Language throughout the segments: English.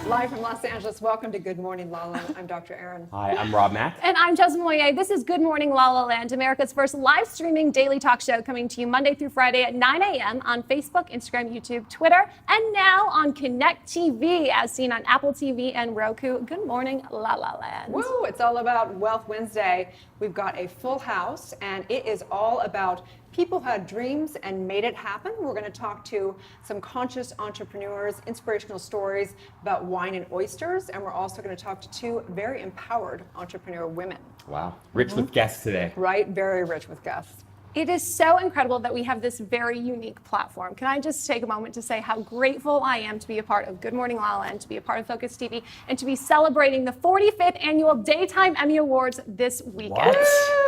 Live from Los Angeles, welcome to Good Morning LaLa. I'm Dr. Erin. Hi, I'm Rob Mack. And I'm Jessica Moyer. This is Good Morning LaLa Land, America's first live streaming daily talk show, coming to you Monday through Friday at 9 a.m. on Facebook, Instagram, YouTube, Twitter, and now on Connect TV, as seen on Apple TV and Roku. Good morning, LaLa Land. Woo, it's all about Wealth Wednesday. We've got a full house, and it is all about people who had dreams and made it happen. We're going to talk to some conscious entrepreneurs, inspirational stories about wine and oysters, and we're also going to talk to two very empowered entrepreneur women. Wow, rich with guests today. Right, very rich with guests. It is so incredible that we have this very unique platform. Can I just take a moment to say how grateful I am to be a part of Good Morning LaLa and to be a part of Focus TV and to be celebrating the 45th annual Daytime Emmy Awards this weekend.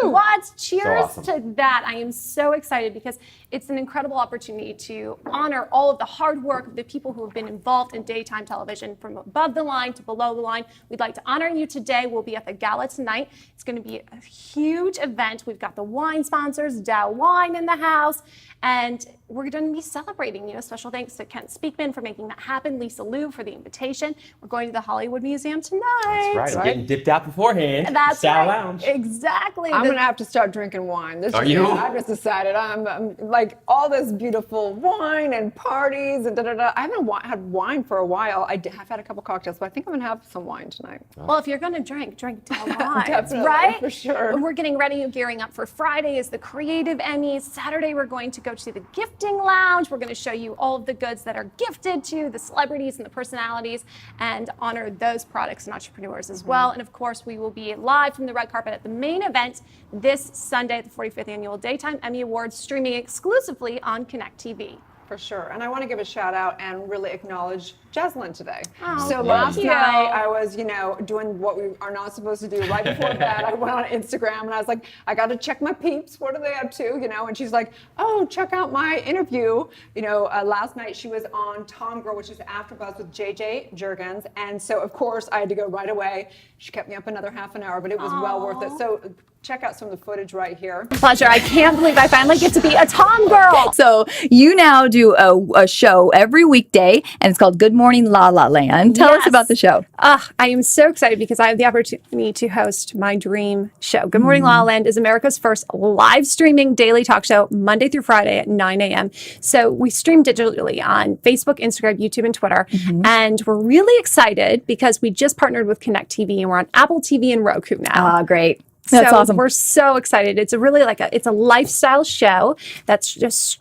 What? Cheers So awesome. to that. I am so excited because it's an incredible opportunity to honor all of the hard work of the people who have been involved in daytime television from above the line to below the line. We'd like to honor you today. We'll be at the gala tonight. It's going to be a huge event. We've got the wine sponsors, Dow Wine in the house, and we're going to be celebrating, special thanks to Kent Speakman for making that happen, Lisa Liu for the invitation. We're going to the Hollywood Museum tonight. That's right, I'm getting dipped out beforehand. That's Style right. Lounge. Exactly. I'm going to have to start drinking wine. Are you? I've just decided I'm like all this beautiful wine and parties and da-da-da. I haven't had wine for a while. I've had a couple cocktails, but I think I'm going to have some wine tonight. Well, if you're going to drink Dow Wine. Definitely, right? for sure. We're getting ready and gearing up for Friday is the Creative Emmys. Saturday, we're going to go to the Gifting Lounge. We're going to show you all of the goods that are gifted to the celebrities and the personalities and honor those products and entrepreneurs as well. And of course, we will be live from the red carpet at the main event this Sunday at the 45th Annual Daytime Emmy Awards, streaming exclusively on Connect TV. For sure. And I want to give a shout out and really acknowledge Jeslyn today. Oh, so last night I was, doing what we are not supposed to do right before bed. I went on Instagram and I was like, I got to check my peeps. What are they up to? And she's like, oh, check out my interview. Last night she was on Tom Girl, which is AfterBuzz with JJ Jurgens. And so of course I had to go right away. She kept me up another half an hour, but it was well worth it. So check out some of the footage right here. Pleasure. I can't believe I finally get to be a Tom Girl. So you now do a show every weekday, and it's called Good Morning LaLa Land. Tell us about the show. I am so excited because I have the opportunity to host my dream show. Good Morning LaLa Land is America's first live streaming daily talk show, Monday through Friday at 9 a.m. So we stream digitally on Facebook, Instagram, YouTube, and Twitter. And we're really excited because we just partnered with Connect TV and we're on Apple TV and Roku now. Ah, great. That's awesome. We're so excited. It's a really it's a lifestyle show that's just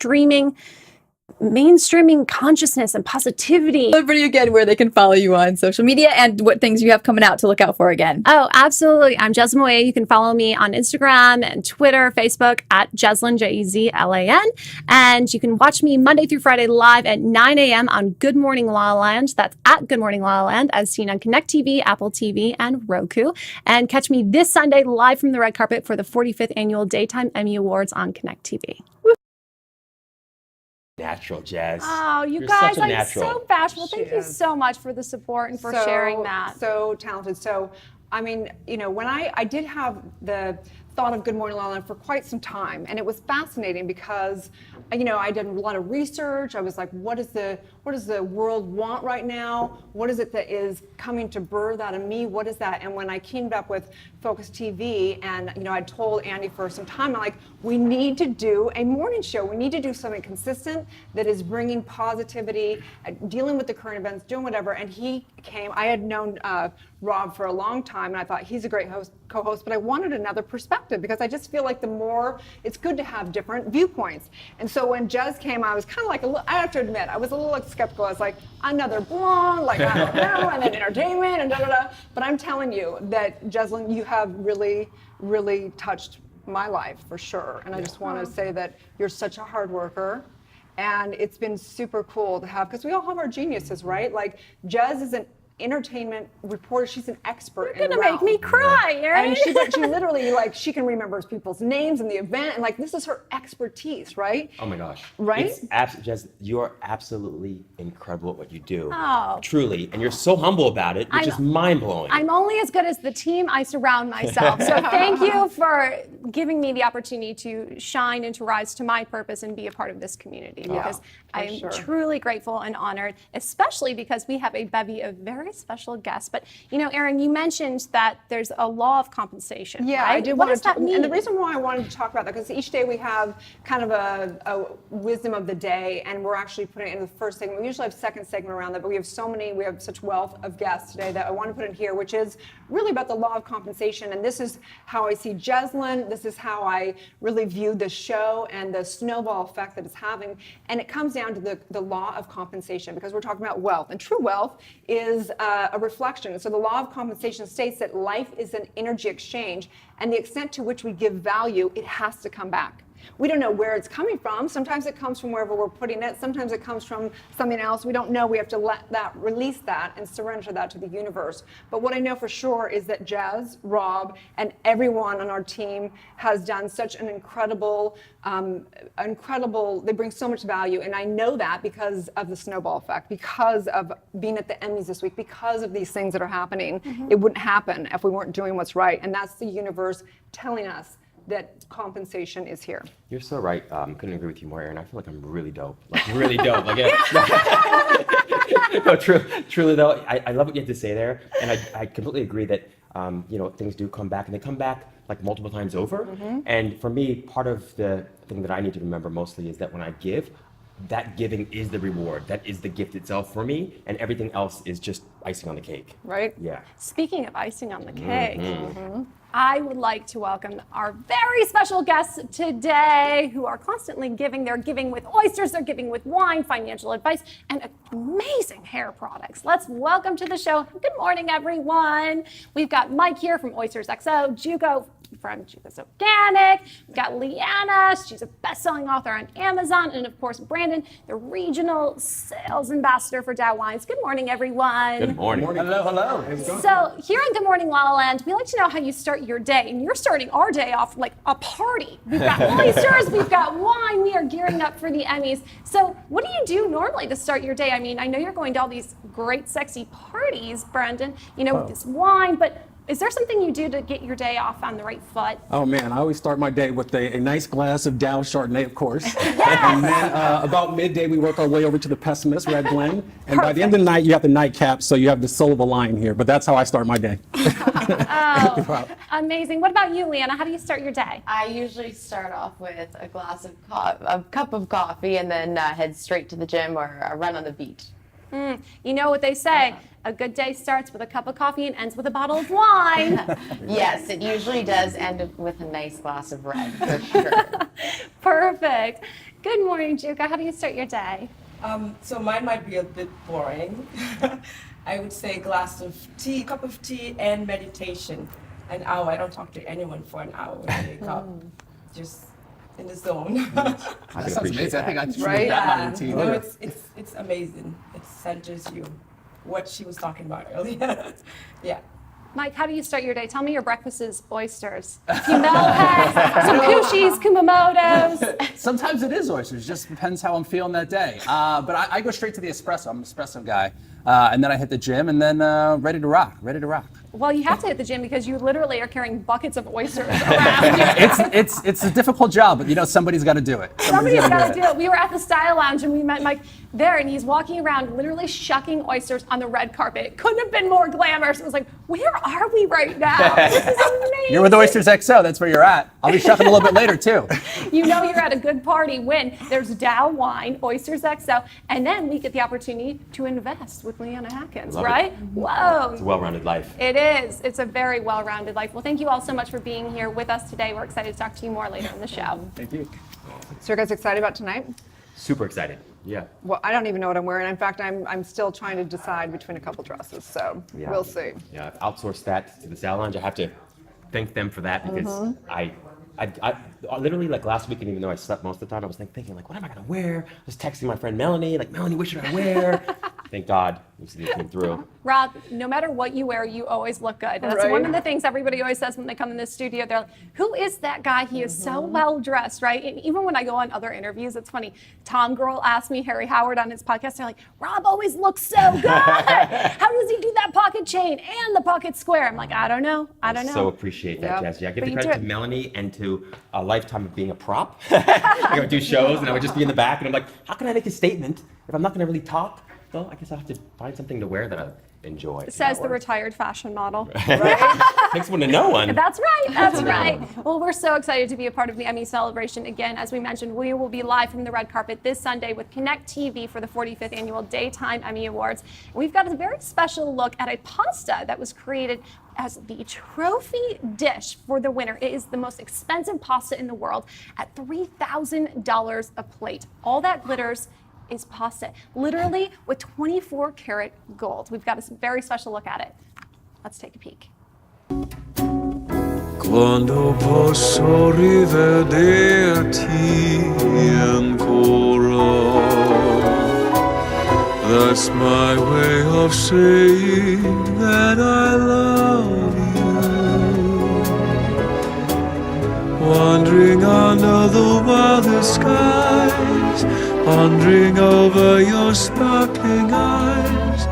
mainstreaming consciousness and positivity. Everybody again where they can follow you on social media and what things you have coming out to look out for again. Oh, absolutely. I'm Jessica Moyer. You can follow me on Instagram and Twitter, Facebook at Jeslyn, Jezlan. And you can watch me Monday through Friday live at 9 a.m. on Good Morning LaLa Land. That's at Good Morning LaLa Land, as seen on Connect TV, Apple TV, and Roku. And catch me this Sunday live from the red carpet for the 45th Annual Daytime Emmy Awards on Connect TV. Natural, Jazz. Oh, you You're guys, such a I'm natural. so bashful. Thank you so much for the support and for sharing that. So talented. So, I mean, when I did have the thought of Good Morning LaLa for quite some time, and it was fascinating because, I did a lot of research. I was like, what does the world want right now? What is it that is coming to birth out of me? What is that? And when I teamed up with Focus TV, and I told Andy for some time, I'm like, we need to do a morning show. We need to do something consistent that is bringing positivity, dealing with the current events, doing whatever. And he came. I had known Rob for a long time, and I thought he's a great co-host, but I wanted another perspective because I just feel like it's good to have different viewpoints. And so when Jez came, I was kind of like, I have to admit, I was a little skeptical. I was like, another blonde, I don't know, and then entertainment and da-da-da. But I'm telling you that, Jeslyn, you have really, really touched my life for sure. And I just want to say that you're such a hard worker. And it's been super cool to have, because we all have our geniuses, right? Like Jez is an entertainment reporter. She's an expert. You're gonna make me cry, Erin. And she literally, like, she can remember people's names and the event, and like, this is her expertise, right? Oh my gosh. Right? Jess, you're absolutely incredible at what you do. Oh. Truly. And you're so humble about it, which is mind-blowing. I'm only as good as the team I surround myself. So thank you for giving me the opportunity to shine and to rise to my purpose and be a part of this community, because I am truly grateful and honored, especially because we have a bevy of very special guests. But you know, Erin, you mentioned that there's a law of compensation. Yeah, right? I do. What does that mean? And the reason why I wanted to talk about that, because each day we have kind of a wisdom of the day, and we're actually putting it in the first segment. We usually have second segment around that, but we have such wealth of guests today that I want to put in here, which is really about the law of compensation. And this is how I see Jeslyn. This is how I really view the show and the snowball effect that it's having. And it comes down to the law of compensation, because we're talking about wealth. And true wealth is a reflection. So the law of compensation states that life is an energy exchange, and the extent to which we give value, it has to come back. We don't know where it's coming from. Sometimes it comes from wherever we're putting it. Sometimes it comes from something else. We don't know. We have to release that and surrender that to the universe. But what I know for sure is that Jazz, Rob, and everyone on our team has done such an incredible, they bring so much value. And I know that because of the snowball effect, because of being at the Emmys this week, because of these things that are happening. It wouldn't happen if we weren't doing what's right. And that's the universe telling us that compensation is here. You're so right. Couldn't agree with you more, Erin. I feel like I'm really dope. Like, really dope. Like, no, truly though, I love what you had to say there. And I completely agree that, things do come back, and they come back like multiple times over. And for me, part of the thing that I need to remember mostly is that when I give, that giving is the reward. That is the gift itself for me, and everything else is just icing on the cake. Right? Yeah. Speaking of icing on the cake, I would like to welcome our very special guests today, who are constantly giving. They're giving with oysters, they're giving with wine, financial advice, and amazing hair products. Let's welcome to the show. Good morning, everyone. We've got Mike here from Oysters XO, Jugo from Jugo's Organic. We've got Leanna, she's a best-selling author on Amazon, and of course, Brandon, the regional sales ambassador for Dow Wines. Good morning, everyone. Good morning. Hello, hello. How's it going? So here on Good Morning La La Land, we like to know how you start your day, and you're starting our day off like a party. We've got oysters, we've got wine, we are gearing up for the Emmys. So what do you do normally to start your day? I mean, I know you're going to all these great, sexy parties, Brendan, with this wine, but is there something you do to get your day off on the right foot? Oh man, I always start my day with a nice glass of Dow Chardonnay, of course. Yes! And then about midday, we work our way over to the Pessimist Red Blend. And by the end of the night, you have the nightcap, so you have the soul of a lion here. But that's how I start my day. Oh, amazing. What about you, Leanna? How do you start your day? I usually start off with a cup of coffee, and then head straight to the gym or a run on the beach. You know what they say, a good day starts with a cup of coffee and ends with a bottle of wine. Yes, it usually does end with a nice glass of red, for sure. Perfect. Good morning, Juka. How do you start your day? So mine might be a bit boring. I would say cup of tea, and meditation. An hour. I don't talk to anyone for an hour when I wake up. Just in the zone. I That sounds amazing. I think I just Right? need that my routine. No, it's amazing. It centers you. What she was talking about earlier. Yeah. Mike, how do you start your day? Tell me your breakfast is oysters. A few melheads, some kushis, kumamotos. Sometimes it is oysters. Just depends how I'm feeling that day. But I go straight to the espresso. I'm an espresso guy. And then I hit the gym, and then ready to rock. Well, you have to hit the gym because you literally are carrying buckets of oysters around you. It's a difficult job, but somebody's got to do it. Somebody's got to do it. We were at the Style Lounge and we met Mike there, and he's walking around literally shucking oysters on the red carpet. It couldn't have been more glamorous. It was like, where are we right now? This is amazing. You're with Oysters XO. That's where you're at. I'll be shucking a little bit later too. You know you're at a good party when there's Dow Wine, Oysters XO, and then we get the opportunity to invest with Leanna Haskell, Love right? it. Whoa. It's a well-rounded life. It is. It's a very well-rounded life. Well, thank you all so much for being here with us today. We're excited to talk to you more later in the show. Thank you. So you guys excited about tonight? Super excited. Yeah. Well, I don't even know what I'm wearing. In fact, I'm still trying to decide between a couple dresses, so Yeah. we'll see. Yeah, I've outsourced that to the Style Lounge. I have to thank them for that, because I literally, like last weekend, even though I slept most of the time, I was thinking like, what am I gonna wear? I was texting my friend Melanie, like, Melanie, what should I wear? thank God Lucy came through. Rob, no matter what you wear, you always look good. That's Right. one of the things everybody always says when they come in this studio. They're like, who is that guy? He is so well dressed, right? And even when I go on other interviews, it's funny. Tom Girl asked me, Harry Howard on his podcast, they're like, Rob always looks so good. How does he do that pocket chain and the pocket square? I'm like, I don't know. I don't know. So appreciate that, Yeah. Jesse. I give But the you credit do to it. Melanie and to a lifetime of being a prop. I would do shows and I would just be in the back and I'm like, how can I make a statement if I'm not going to really talk? Well, I guess I'll have to find something to wear that I enjoy. Says the retired fashion model. Takes one to know one. That's right. That's right. Well, we're so excited to be a part of the Emmy celebration. Again, as we mentioned, we will be live from the red carpet this Sunday with Connect TV for the 45th Annual Daytime Emmy Awards. We've got a very special look at a pasta that was created as the trophy dish for the winner. It is the most expensive pasta in the world at $3,000 a plate. All that glitters is pasta, literally with 24 karat gold. We've got a very special look at it. Let's take a peek. Quando posso rivederti ancora, that's my way of saying that I love you. Wandering under the wildest skies, pondering over your sparkling eyes.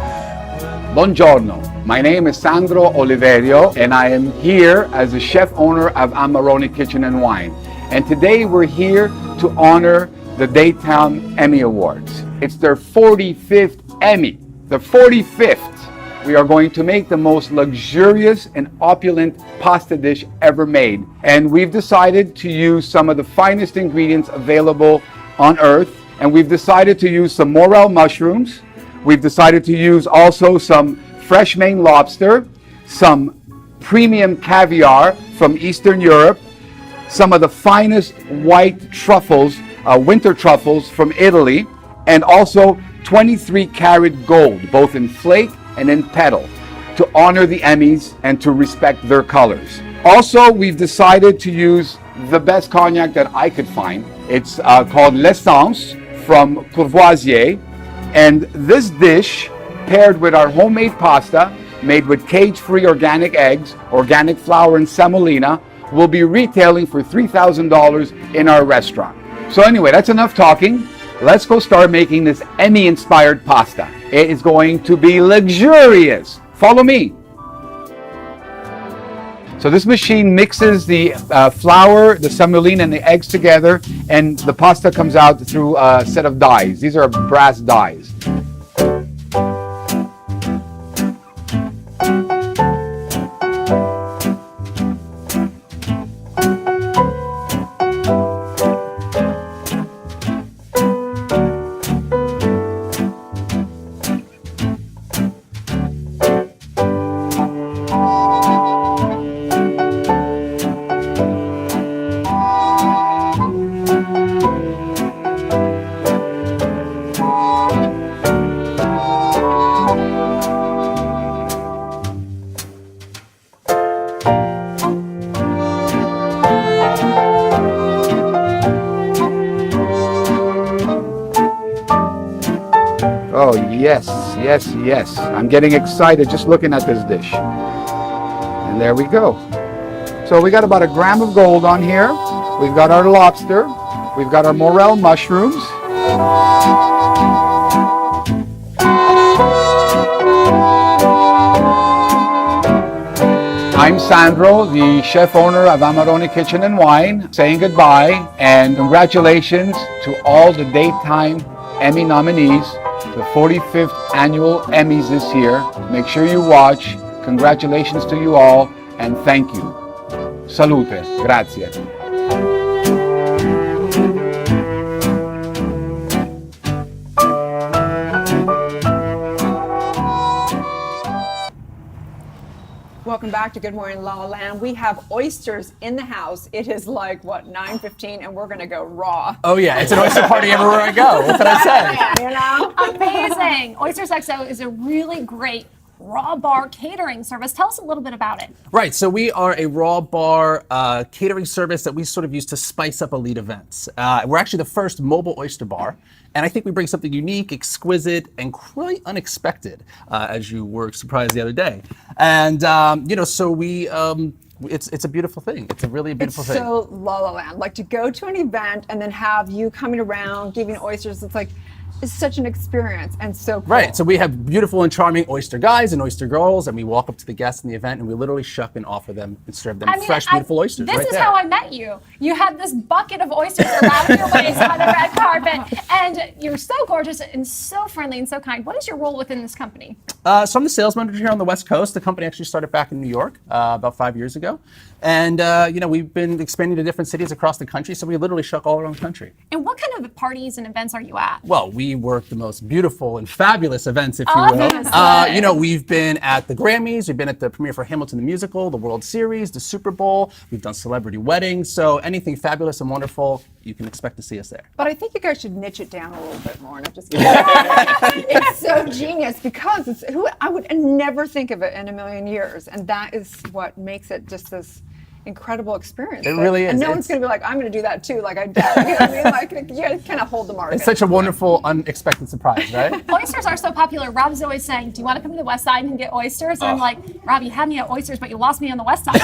Buongiorno, my name is Sandro Oliverio and I am here as the chef owner of Amarone Kitchen and Wine. And today we're here to honor the Daytime Emmy Awards. It's their 45th Emmy, the 45th. We are going to make the most luxurious and opulent pasta dish ever made. And we've decided to use some of the finest ingredients available on earth. And we've decided to use some morel mushrooms. We've decided to use also some fresh Maine lobster, some premium caviar from Eastern Europe, some of the finest white truffles, winter truffles from Italy, and also 23 karat gold, both in flake and in petal, to honor the Emmys and to respect their colors. Also, we've decided to use the best cognac that I could find. It's called L'Essence from Courvoisier. And this dish, paired with our homemade pasta, made with cage-free organic eggs, organic flour, and semolina, will be retailing for $3,000 in our restaurant. So anyway, that's enough talking. Let's go start making this Emmy-inspired pasta. It is going to be luxurious. Follow me. So this machine mixes the flour, the semolina, and the eggs together, and the pasta comes out through a set of dies. These are brass dies. Oh, yes, yes, yes. I'm getting excited just looking at this dish. And there we go. So we got about a gram of gold on here. We've got our lobster. We've got our morel mushrooms. I'm Sandro, the chef owner of Amarone Kitchen and Wine, saying goodbye and congratulations to all the Daytime Emmy nominees, the 45th annual Emmys this year. Make sure you watch. Congratulations to you all and thank you. Salute. Grazie. Welcome back to Good Morning La La Land. We have oysters in the house. It is like, what, 9:15, and we're going to go raw. Oh yeah, it's an oyster party everywhere I go. What can I say? You know? Amazing. Oysters XO is a really great raw bar catering service. Tell us a little bit about it. Right, so we are a raw bar catering service that we sort of use to spice up elite events. We're actually the first mobile oyster bar, and I think we bring something unique, exquisite, and quite unexpected, as you were surprised the other day. And so we. It's a beautiful thing. It's a really beautiful thing. So LaLa Land, like to go to an event and then have you coming around giving oysters. It's such an experience and so cool. Right, so we have beautiful and charming oyster guys and oyster girls, and we walk up to the guests in the event and we literally shuck and offer them and serve them fresh, beautiful oysters. This right is there. how I met you. You had this bucket of oysters around your waist on the red carpet, and you're so gorgeous and so friendly and so kind. What is your role within this company? So I'm the sales manager here on the West Coast. The company actually started back in New York about 5 years ago. And, we've been expanding to different cities across the country, so we literally shuck all around the country. And what kind of parties and events are you at? Well, we work the most beautiful and fabulous events, if you will. We've been at the Grammys, we've been at the premiere for Hamilton the Musical, the World Series, the Super Bowl, we've done celebrity weddings, so anything fabulous and wonderful, you can expect to see us there. But I think you guys should niche it down a little bit more. And I'm just kidding. It's so genius because I would never think of it in a million years, and that is what makes it just this incredible experience. It really is. And no one's going to be like, I'm going to do that too, like I did. You know what I mean? Like, you kind of hold the market. It's such a wonderful, unexpected surprise, right? Oysters are so popular. Rob's always saying, do you want to come to the West Side and get oysters? And I'm like, Rob, you had me at oysters, but you lost me on the West Side.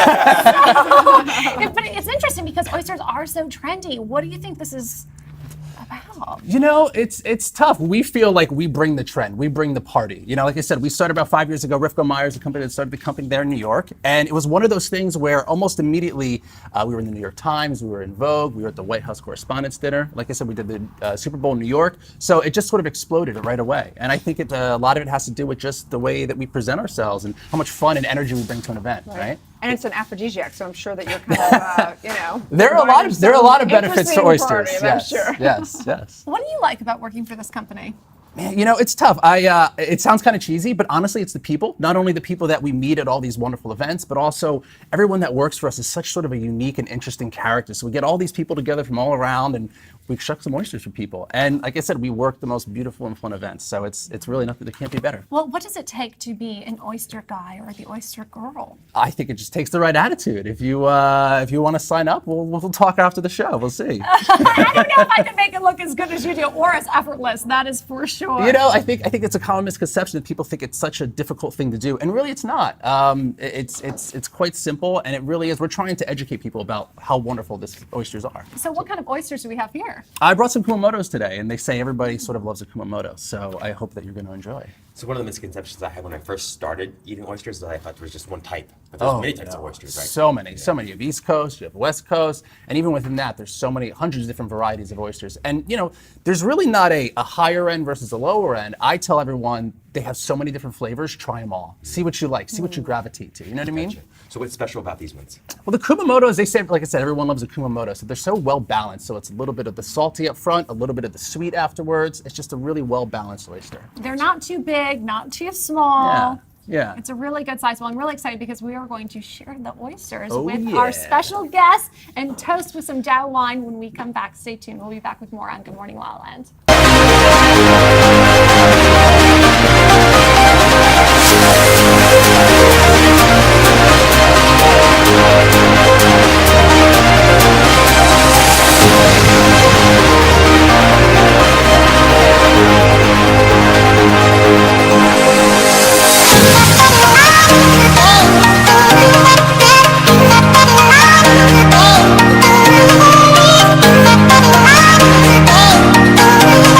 But it's interesting because oysters are so trendy. What do you think this is about? It's tough. We feel like we bring the trend. We bring the party. Like I said, we started about 5 years ago. Rifko Myers, the company that started the company there in New York. And it was one of those things where almost immediately we were in the New York Times, we were in Vogue, we were at the White House Correspondents' Dinner. Like I said, we did the Super Bowl in New York. So it just sort of exploded right away. And I think a lot of it has to do with just the way that we present ourselves and how much fun and energy we bring to an event, right? And it's an aphrodisiac, so I'm sure that you're kind of, There are a lot of benefits to oysters. Parties, yes, I'm sure. yes. What do you like about working for this company? Man, it's tough. It sounds kind of cheesy, but honestly, it's the people. Not only the people that we meet at all these wonderful events, but also everyone that works for us is such sort of a unique and interesting character. So we get all these people together from all around, and we shuck some oysters for people. And like I said, we work the most beautiful and fun events. So it's really nothing that can't be better. Well, what does it take to be an oyster guy or the oyster girl? I think it just takes the right attitude. If you want to sign up, we'll talk after the show. We'll see. I don't know if I can make it look as good as you do or as effortless. That is for sure. I think it's a common misconception that people think it's such a difficult thing to do, and really it's not. It's quite simple, and it really is. We're trying to educate people about how wonderful these oysters are. So what kind of oysters do we have here? I brought some Kumamotos today, and they say everybody sort of loves a Kumamoto, so I hope that you're going to enjoy. So one of the misconceptions I had when I first started eating oysters is that I thought there was just one type. But there's many types of oysters, right? So many. You have East Coast, you have West Coast, and even within that, there's so many, hundreds of different varieties of oysters. And there's really not a higher end versus a lower end. I tell everyone they have so many different flavors, try them all. See what you like, see what you gravitate to, you know what I mean? Gotcha. So what's special about these ones? Well, the Kumamotos, they say, like I said, everyone loves a Kumamoto, so they're so well balanced. So it's a little bit of the salty up front, a little bit of the sweet afterwards. It's just a really well balanced oyster. They're not too big, not too small. Yeah. It's a really good size. Well, I'm really excited because we are going to share the oysters Oh, with yeah. our special guests and toast with some Dow wine when we come back. Stay tuned. We'll be back with more on Good Morning La La Land. Oh,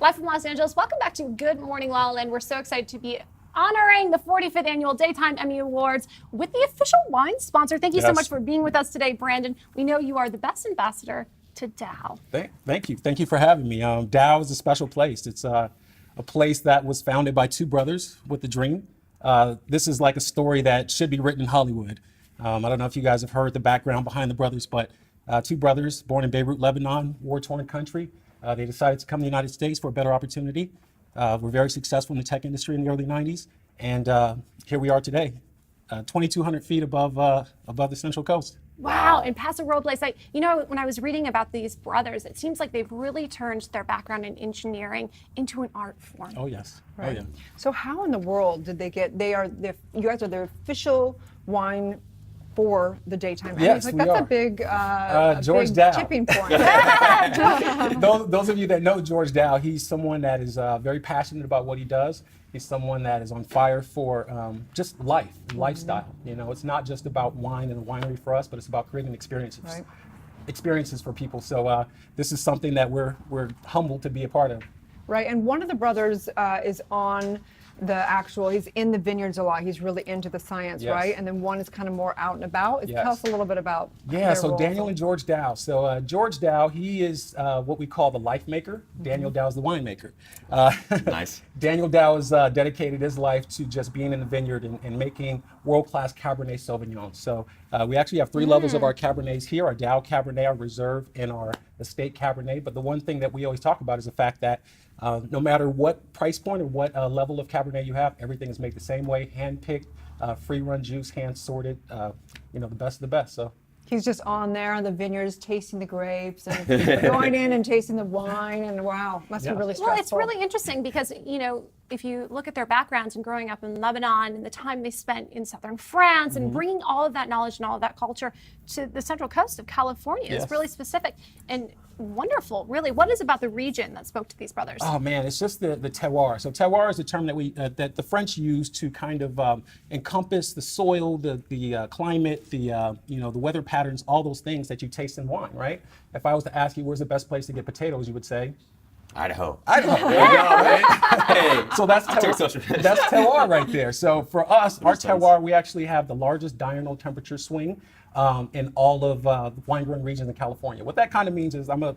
Live from Los Angeles. Welcome back to Good Morning La La Land. We're so excited to be honoring the 45th Annual Daytime Emmy Awards with the official wine sponsor. Thank you so much for being with us today, Brandon. We know you are the best ambassador to Dow. Thank you. Thank you for having me. Dow is a special place. It's a place that was founded by two brothers with a dream. This is like a story that should be written in Hollywood. I don't know if you guys have heard the background behind the brothers, but two brothers born in Beirut, Lebanon, war-torn country. They decided to come to the United States for a better opportunity. We're very successful in the tech industry in the early 90s. And here we are today, 2,200 feet above the Central Coast. Wow, and Paso Robles, when I was reading about these brothers, it seems like they've really turned their background in engineering into an art form. Oh, yes. Right. Oh, yeah. So how in the world did they get, you guys are the official wine for the daytime Emmys. Yes, like, we that's are. a big, George big Dow. tipping point. Those of you that know George Dow, he's someone that is very passionate about what he does. He's someone that is on fire for just life and lifestyle. You know, it's not just about wine and winery for us, but it's about creating experiences. Right. Experiences for people. So this is something that we're humbled to be a part of. Right, and one of the brothers is on he's in the vineyards a lot. He's really into the science, Yes. right? And then one is kind of more out and about. Yes. Tell us a little bit about Yeah, their so roles. Daniel and George Dow. So George Dow, he is what we call the life maker. Daniel Dow is the winemaker. Nice. Daniel Dow has dedicated his life to just being in the vineyard and making world-class Cabernet Sauvignon. So we actually have three levels of our Cabernets here: our Dow Cabernet, our Reserve, and our Estate Cabernet. But the one thing that we always talk about is the fact that no matter what price point or what level of Cabernet you have, everything is made the same way, hand-picked, free-run juice, hand-sorted, the best of the best. So. He's just on there in the vineyards, tasting the grapes and going in and tasting the wine, and wow, must be really stressful. Well, it's really interesting because, if you look at their backgrounds and growing up in Lebanon and the time they spent in southern France and bringing all of that knowledge and all of that culture to the central coast of California, Yes. is really specific and wonderful, really. What is about the region that spoke to these brothers? Oh man, it's just the terroir. So terroir is a term that that the French use to kind of encompass the soil, the climate, the weather patterns, all those things that you taste in wine, right? If I was to ask you where's the best place to get potatoes, you would say Idaho. Idaho. There you go, right? Hey. So that's took social. that's terroir right there. So for us, our terroir, we actually have the largest diurnal temperature swing in all of the wine growing regions in California. What that kind of means is I'm a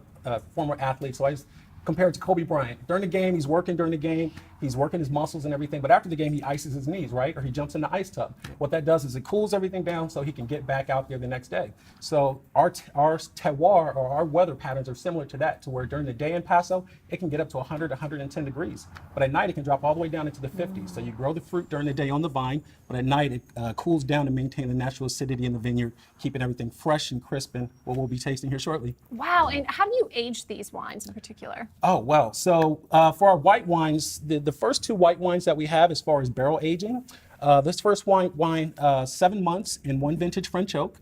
former athlete, so I just compare it to Kobe Bryant. During the game, he's working during the game, he's working his muscles and everything, but after the game, he ices his knees, right? Or he jumps in the ice tub. What that does is it cools everything down so he can get back out there the next day. So our terroir, or our weather patterns, are similar to that, to where during the day in Paso, it can get up to 100, 110 degrees. But at night, it can drop all the way down into the 50s. So you grow the fruit during the day on the vine, but at night, it cools down to maintain the natural acidity in the vineyard, keeping everything fresh and crisp, and what we'll be tasting here shortly. Wow, and how do you age these wines in particular? Oh, well, so for our white wines, the first two white wines that we have as far as barrel aging, this first wine 7 months in one vintage French oak.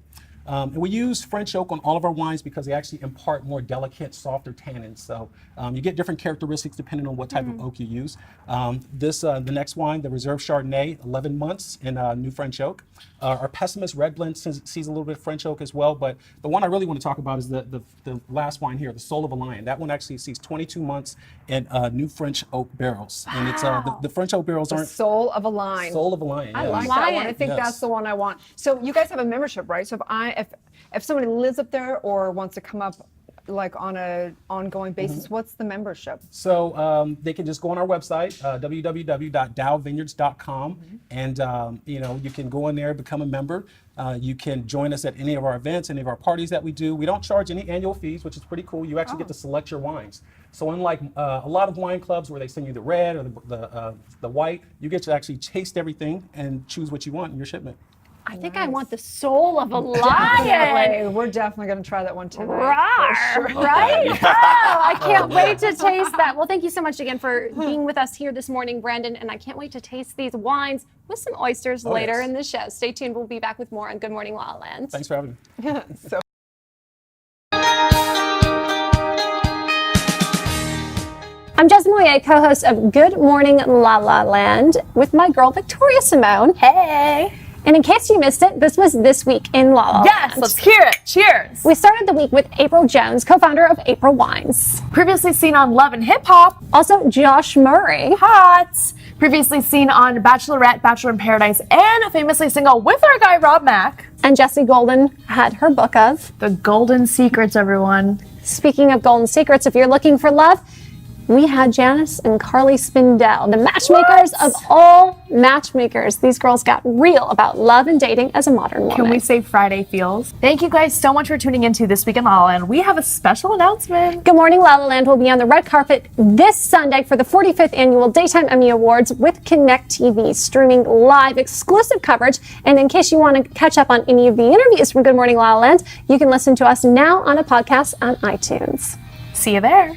And we use French oak on all of our wines because they actually impart more delicate, softer tannins. So you get different characteristics depending on what type of oak you use. The next wine, the Reserve Chardonnay, 11 months in new French oak. Our Pessimist Red Blend sees a little bit of French oak as well, but the one I really want to talk about is the last wine here, the Soul of a Lion. That one actually sees 22 months in new French oak barrels. And it's the French oak barrels aren't... Soul of a Lion. Soul of a Lion. I yeah. like that one. I think Yes. that's the one I want. So you guys have a membership, right? So if somebody lives up there or wants to come up like on a ongoing basis, what's the membership? So they can just go on our website, www.dowvineyards.com, and you can go in there, become a member. You can join us at any of our events, any of our parties that we do. We don't charge any annual fees, which is pretty cool. You actually get to select your wines. So unlike a lot of wine clubs where they send you the red or the white, you get to actually taste everything and choose what you want in your shipment. I think I want the soul of a lion. Definitely. We're definitely going to try that one tonight. Rawr, right? Oh, I can't wait to taste that. Well, thank you so much again for being with us here this morning, Brandon, and I can't wait to taste these wines with some oysters later in the show. Stay tuned. We'll be back with more on Good Morning La La Land. Thanks for having me. So I'm Jess Moyer, co-host of Good Morning La La Land, with my girl Victoria Simone. Hey! And in case you missed it, this was This Week in LaLa Yes, Land. let's hear it. Cheers. We started the week with April Jones, co-founder of April Wines. Previously seen on Love and Hip Hop. Also, Josh Murray. Hot. Previously seen on Bachelorette, Bachelor in Paradise, and famously single with our guy Rob Mack. And Jessie Golden had her book of The Golden Secrets, everyone. Speaking of golden secrets, if you're looking for love, we had Janice and Carly Spindell, the matchmakers of all matchmakers. These girls got real about love and dating as a modern woman. Can we say Friday feels? Thank you guys so much for tuning into This Week in LaLa Land. We have a special announcement. Good Morning LaLa Land will be on the red carpet this Sunday for the 45th Annual Daytime Emmy Awards with Connect TV, streaming live exclusive coverage. And in case you want to catch up on any of the interviews from Good Morning LaLa Land, you can listen to us now on a podcast on iTunes. See you there.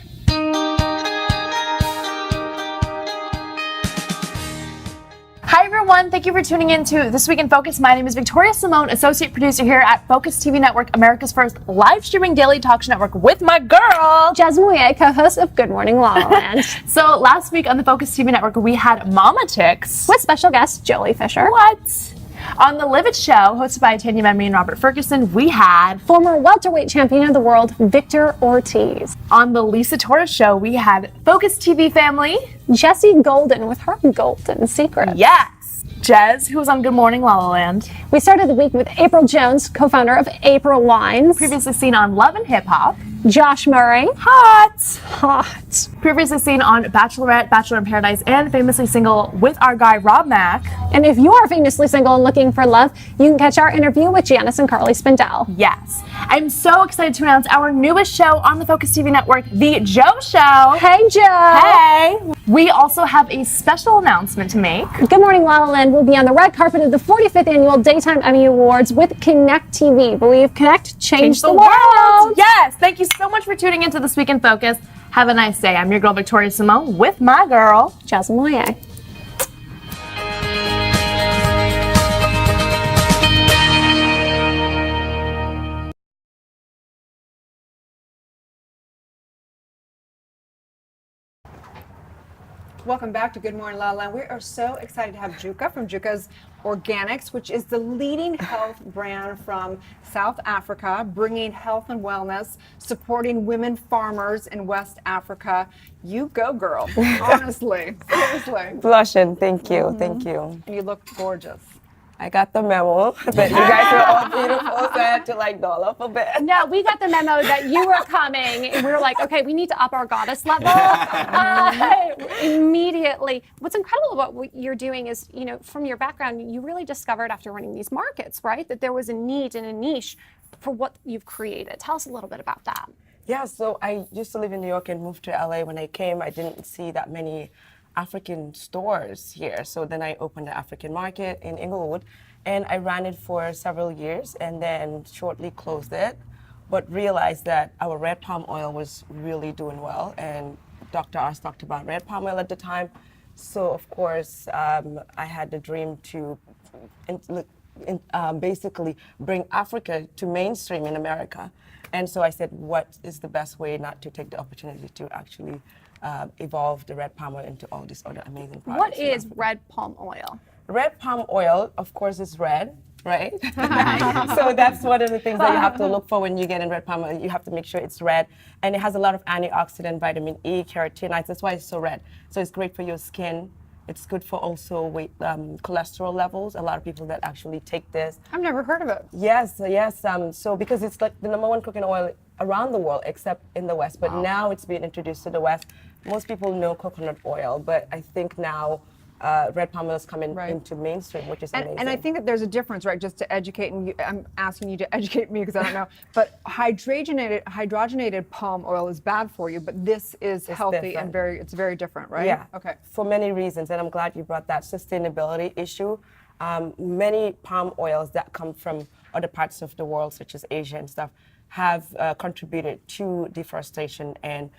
Hi everyone, thank you for tuning in to This Week in Focus. My name is Victoria Simone, associate producer here at Focus TV Network, America's first live streaming daily talk show network with my girl, Jasmine Mouillet, co-host of Good Morning LaLa Land. So last week on the Focus TV Network, we had Mama Ticks with special guest Jolie Fisher. What? On the Live It Show, hosted by Tanya Memmi and Robert Ferguson, we had former welterweight champion of the world, Victor Ortiz. On the Lisa Torres Show, we had Focus TV family, Jessie Golden with her golden secret. Yes. Jez, who was on Good Morning LaLa Land. We started the week with April Jones, co-founder of April Wines. Previously seen on Love and Hip Hop. Josh Murray. Hot. Previously seen on Bachelorette, Bachelor in Paradise, and famously single with our guy Rob Mack. And if you are famously single and looking for love, you can catch our interview with Janice and Carly Spindell. Yes. I'm so excited to announce our newest show on the Focus TV Network, The Joe Show. Hey, Joe. Hey. We also have a special announcement to make. Good Morning LaLa Land will be on the red carpet of the 45th Annual Daytime Emmy Awards with Connect TV. Believe Connect changed the world. Yes. Thank you so much for tuning into This Week in Focus. Have a nice day. I'm your girl, Victoria Simone, with my girl, Jasmine Mouillet. Welcome back to Good Morning LaLa Land. We are so excited to have Juka from Juka's Organics, which is the leading health brand from South Africa, bringing health and wellness, supporting women farmers in West Africa. You go, girl. Honestly, seriously. Blushing, thank you, thank you. You look gorgeous. I got the memo that you guys were all beautiful, so I had to like doll up a bit. No, we got the memo that you were coming, and we were like, okay, we need to up our goddess level immediately. What's incredible about what you're doing is, you know, from your background, you really discovered after running these markets, right, that there was a need and a niche for what you've created. Tell us a little bit about that. Yeah, so I used to live in New York and moved to LA. When I came, I didn't see that many African stores here. So then I opened the African market in Inglewood, and I ran it for several years and then shortly closed it, but realized that our red palm oil was really doing well, and Dr. Oz talked about red palm oil at the time. So of course, I had the dream to basically bring Africa to mainstream in America. And so I said, what is the best way not to take the opportunity to actually evolve the red palm oil into all these other amazing products? What is red palm oil? Red palm oil, of course, is red, right? So that's one of the things that you have to look for when you get in red palm oil. You have to make sure it's red. And it has a lot of antioxidant, vitamin E, carotenoids. That's why it's so red. So it's great for your skin. It's good for also weight, cholesterol levels. A lot of people that actually take this. I've never heard of it. Yes, yes. So because it's like the #1 cooking oil around the world, except in the West. But now it's being introduced to the West. Most people know coconut oil, but I think now red palm oil is coming into mainstream, which is amazing. And I think that there's a difference, right? Just to educate, and you, I'm asking you to educate me because I don't know. But hydrogenated palm oil is bad for you, but this is healthy and it's very different, right? Yeah. Okay. For many reasons, and I'm glad you brought that sustainability issue. Many palm oils that come from other parts of the world, such as Asia and stuff, have contributed to deforestation and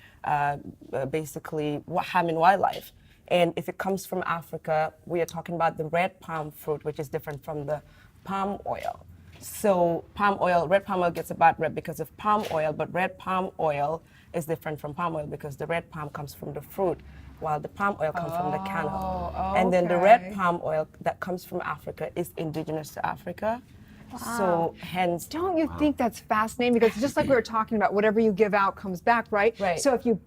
basically harming wildlife. And if it comes from Africa, we are talking about the red palm fruit, which is different from the palm oil. So palm oil, red palm oil gets a bad rep because of palm oil, but red palm oil is different from palm oil because the red palm comes from the fruit while the palm oil comes from the Oh, kernel. And then the red okay. palm oil that comes from Africa is indigenous to Africa. So hence, Don't you think that's fascinating? Because just like we were talking about, whatever you give out comes back, right? Right. So if you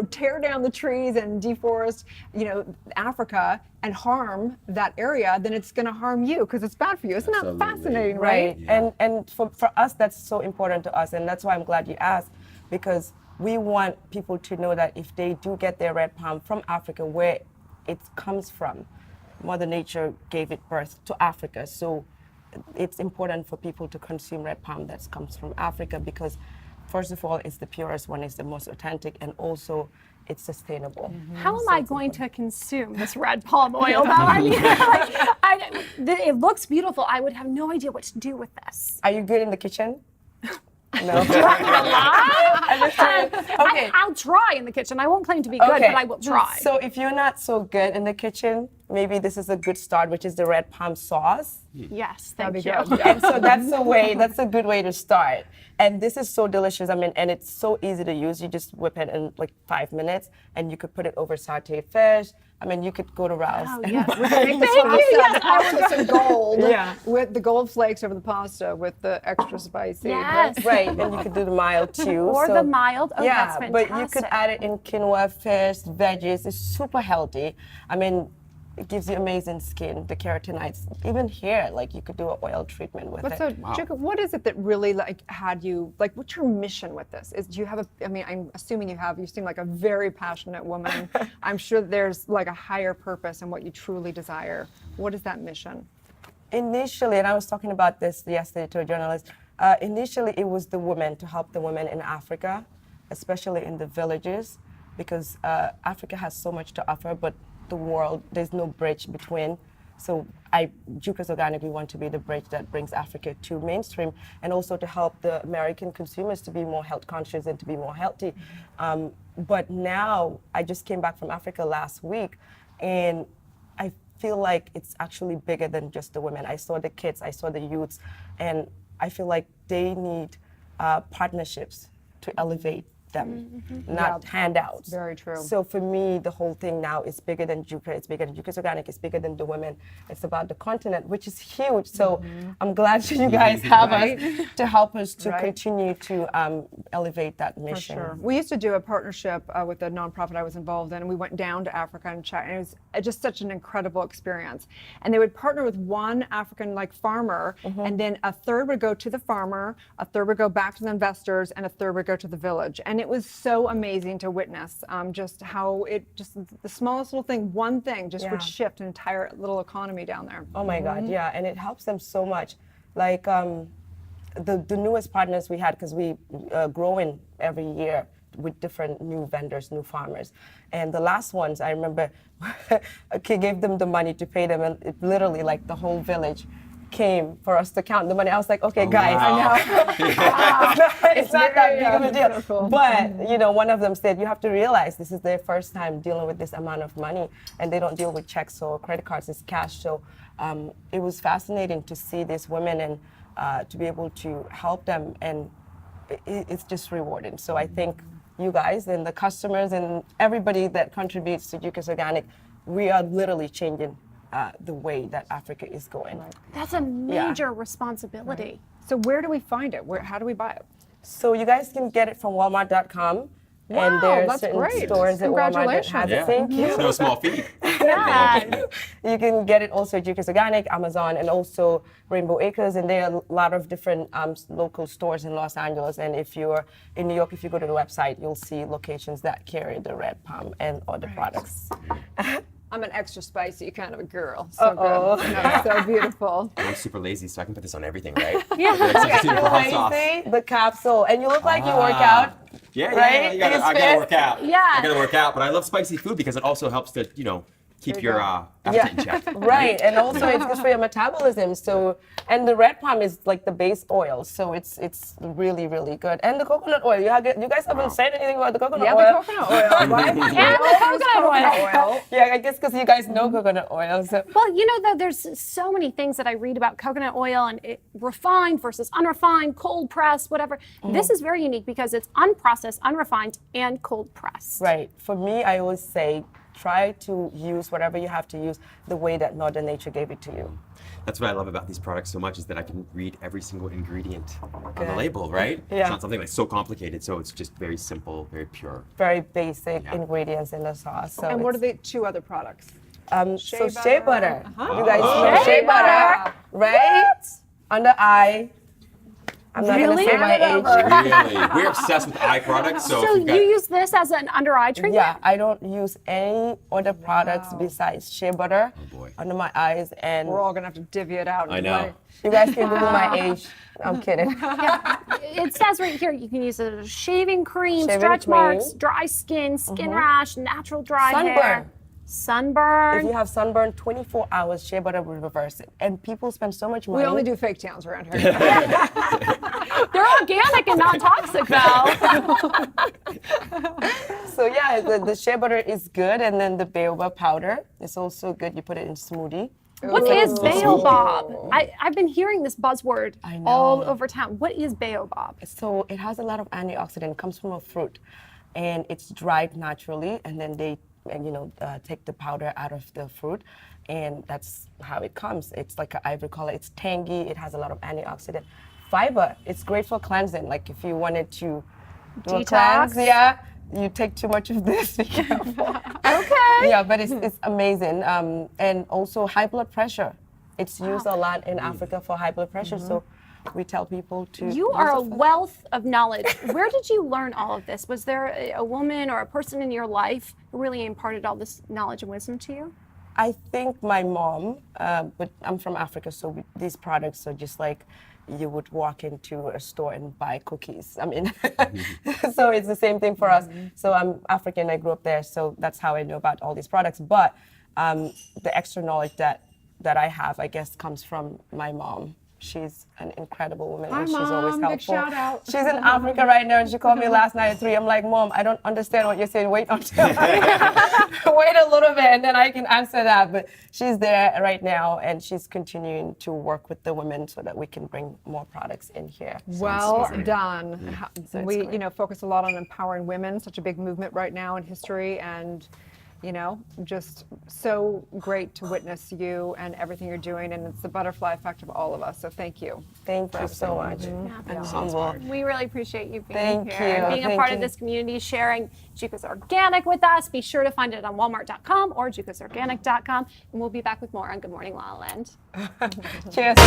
tear down the trees and deforest, Africa and harm that area, then it's going to harm you because it's bad for you. Isn't that fascinating, right? And for us, that's so important to us, and that's why I'm glad you asked, because we want people to know that if they do get their red palm from Africa, where it comes from, Mother Nature gave it birth to Africa. So it's important for people to consume red palm that comes from Africa because, first of all, it's the purest one, it's the most authentic, and also it's sustainable. How am I going to consume this red palm oil, though? I mean, it looks beautiful. I would have no idea what to do with this. Are you good in the kitchen? No. I'll try in the kitchen. I won't claim to be good, but I will try. So if you're not so good in the kitchen, maybe this is a good start, which is the red palm sauce. Yes, thank That'd you. be good. And so that's a good way to start. And this is so delicious. I mean, and it's so easy to use. You just whip it in like 5 minutes, and you could put it over sauteed fish. I mean, you could go to Rouse. Oh, and yes. Make the pasta some gold with the gold flakes over the pasta with the extra spicy. Yes. Right, and you could do the mild too. Or so- the mild. Oh, yeah, that's but you could fantastic. add it in quinoa, fish, veggies. It's super healthy. I mean, it gives you amazing skin, the carotenoids. Even hair, like you could do an oil treatment with But it. so, Jacob, what is it that really had you, what's your mission with this? Do you have I'm assuming you have, you seem like a very passionate woman. I'm sure there's like a higher purpose in what you truly desire. What is that mission? Initially, and I was talking about this yesterday to a journalist, initially it was the women, to help the women in Africa, especially in the villages, because Africa has so much to offer, but the world, there's no bridge between. So Jukas Organic, we want to be the bridge that brings Africa to mainstream, and also to help the American consumers to be more health conscious and to be more healthy. But now, I just came back from Africa last week, and I feel like it's actually bigger than just the women. I saw the kids, I saw the youths, and I feel like they need partnerships to elevate them, not handouts. Very true. So for me, the whole thing now is bigger than Juka. It's bigger than Jukas Organic. It's bigger than the women. It's about the continent, which is huge. So I'm glad you guys have us to help us to continue to elevate that mission. For sure. We used to do a partnership with a nonprofit I was involved in, and we went down to Africa and chat, and it was just such an incredible experience. And they would partner with one African farmer, and then a third would go to the farmer, a third would go back to the investors, and a third would go to the village. And it was so amazing to witness just how the smallest little thing, one thing just would shift an entire little economy down there. Oh my God, yeah, and it helps them so much. Like the newest partners we had, because we growing every year with different new vendors, new farmers. And the last ones, I remember, gave them the money to pay them, and it literally the whole village came for us to count the money. I was like, okay, guys, I know. it's not that big of a deal. Cool. But, one of them said, you have to realize this is their first time dealing with this amount of money, and they don't deal with checks or credit cards, it's cash. So it was fascinating to see these women and to be able to help them, and it's just rewarding. So I think you guys and the customers and everybody that contributes to Jukas Organic, we are literally changing the way that Africa is going. That's a major responsibility. So where do we find it? How do we buy it? So you guys can get it from Walmart.com. Wow, and there's that's certain great. stores at Walmart that Congratulations. has it. Thank you. It's no small feat. You can get it also at Jukas Organic, Amazon, and also Rainbow Acres. And there are a lot of different local stores in Los Angeles. And if you're in New York, if you go to the website, you'll see locations that carry the red palm and other products. I'm an extra spicy kind of a girl. So good. No, so beautiful. I'm super lazy, so I can put this on everything, right? Lazy, the capsule, and you look like you work out. Yeah, right? I gotta work out. Yeah. I gotta work out, but I love spicy food because it also helps to, keep your appetite in check. Right, and also it's good for your metabolism. So, and the red palm is like the base oil, so it's really, really good. And the coconut oil. You guys haven't said anything about the coconut oil. Yeah, the coconut oil, right? And the coconut oil. Yeah, I guess because you guys know coconut oil. So. Well, though, there's so many things that I read about coconut oil and refined versus unrefined, cold pressed, whatever. This is very unique because it's unprocessed, unrefined, and cold pressed. Right. For me, I always say try to use whatever you have to use the way that Mother Nature gave it to you. That's what I love about these products so much is that I can read every single ingredient on the Good. label, right? Yeah. It's not something that's so complicated, so it's just very simple, very pure. Very basic Yeah. ingredients in the sauce. So And what are it's- the two other products? So shea butter. Uh-huh. You guys know Shea shea butter, right? Under eye. I'm not Really? gonna say my age. Really? We're obsessed with eye products, so, So if you've got, you use this as an under eye treatment? Yeah, I don't use any other products besides shea butter boy. under my eyes, and We're all gonna have to divvy it out. I know. you guys can Google my age. I'm kidding. It says right here you can use it as shaving cream, Shaving stretch cream. marks, dry skin, skin rash, natural dry hair. Sunburn. Sunburn. If you have sunburn, 24 hours, shea butter will reverse it. And people spend so much money. We only do fake towns around here. They're organic and non-toxic though. So yeah, the shea butter is good, and then the baobab powder is also good. You put it in smoothie. What is baobab? I've been hearing this buzzword I know. all over town. What is baobab? So it has a lot of antioxidant. It comes from a fruit, and it's dried naturally, and then they, take the powder out of the fruit, and that's how it comes. It's like an ivory color. It's tangy. It has a lot of antioxidant. Fiber. It's great for cleansing. Like if you wanted to do a Detox? cleanse, yeah, you take too much of this. Be careful. Okay. Yeah, but it's amazing. And also high blood pressure. It's used a lot in Africa for high blood pressure. So we tell people to. You use are a it for- wealth of knowledge. Where did you learn all of this? Was there a woman or a person in your life who really imparted all this knowledge and wisdom to you? I think my mom, but I'm from Africa, so these products are just like you would walk into a store and buy cookies. I mean, so it's the same thing for us. So I'm African, I grew up there, so that's how I know about all these products. But the extra knowledge that I have, I guess, comes from my mom. She's an incredible woman, and she's always Mom. helpful. Big shout out. She's in Africa right now, and she called me last night at 3. I'm like, Mom, I don't understand what you're saying. Wait until wait a little bit, and then I can answer that. But she's there right now, and she's continuing to work with the women so that we can bring more products in here. Well done. So it's We, great. focus a lot on empowering women. Such a big movement right now in history, and just so great to witness you and everything you're doing. And it's the butterfly effect of all of us. So thank you. Thank you so much. I'm humble. We really appreciate you being Thank here you. and being a Thank part you. of this community, sharing Juco's Organic with us. Be sure to find it on Walmart.com or JucosOrganic.com. And we'll be back with more on Good Morning La La Land. Cheers.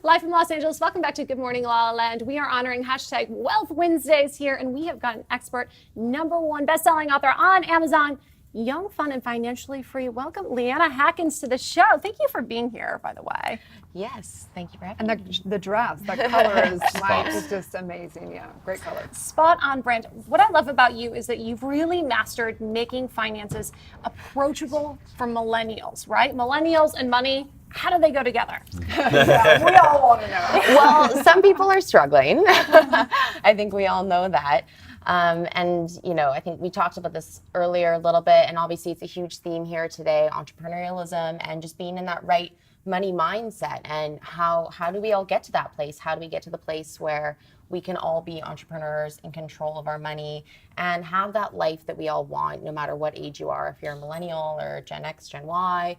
Live from Los Angeles, welcome back to Good Morning La La Land. We are honoring hashtag Wealth Wednesdays here, and we have got an expert, #1 best-selling author on Amazon, young, fun, and financially free. Welcome, Leanna Haskins, to the show. Thank you for being here, by the way. Yes, thank you for having And me. the dress, that color is just amazing. Yeah, great color. Spot on brand. What I love about you is that you've really mastered making finances approachable for millennials, right? Millennials and money, how do they go together? Yeah, we all want to know. Well, some people are struggling. I think we all know that. I think we talked about this earlier a little bit, and obviously it's a huge theme here today, entrepreneurialism and just being in that right money mindset, and how do we all get to that place? How do we get to the place where we can all be entrepreneurs in control of our money and have that life that we all want, no matter what age you are, if you're a millennial or Gen X, Gen Y,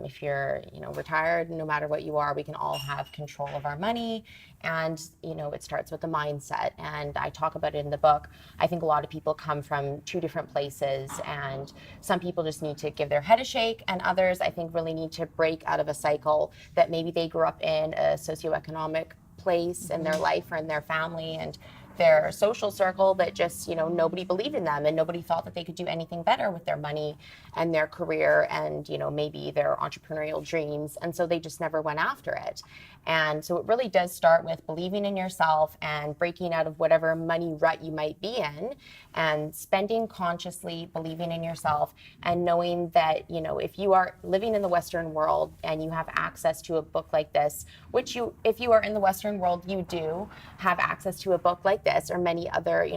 if you're, retired, no matter what you are, we can all have control of our money. And, it starts with the mindset. And I talk about it in the book. I think a lot of people come from two different places, and some people just need to give their head a shake, and others, I think, really need to break out of a cycle that maybe they grew up in a socioeconomic place in their life or in their family and their social circle that just, nobody believed in them and nobody thought that they could do anything better with their money and their career and, maybe their entrepreneurial dreams. And so they just never went after it. And so it really does start with believing in yourself and breaking out of whatever money rut you might be in and spending consciously, believing in yourself, and knowing that, if you are living in the Western world and you have access to a book like this, which if you are in the Western world, you do have access to a book like this or many other,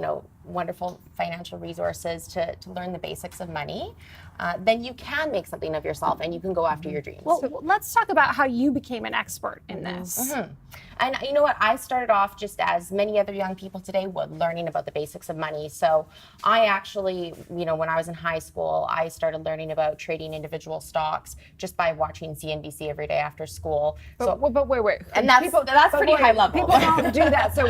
wonderful financial resources to learn the basics of money, then you can make something of yourself and you can go after your dreams. Well, let's talk about how you became an expert in this. And you know what? I started off just as many other young people today would, learning about the basics of money. So I actually, when I was in high school, I started learning about trading individual stocks just by watching CNBC every day after school. But wait. And that's pretty high level. People don't do that. So,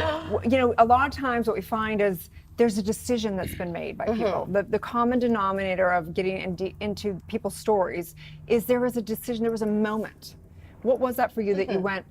a lot of times what we find is there's a decision that's been made by people. The common denominator of getting into people's stories is there was a decision, there was a moment. What was that for you that you went,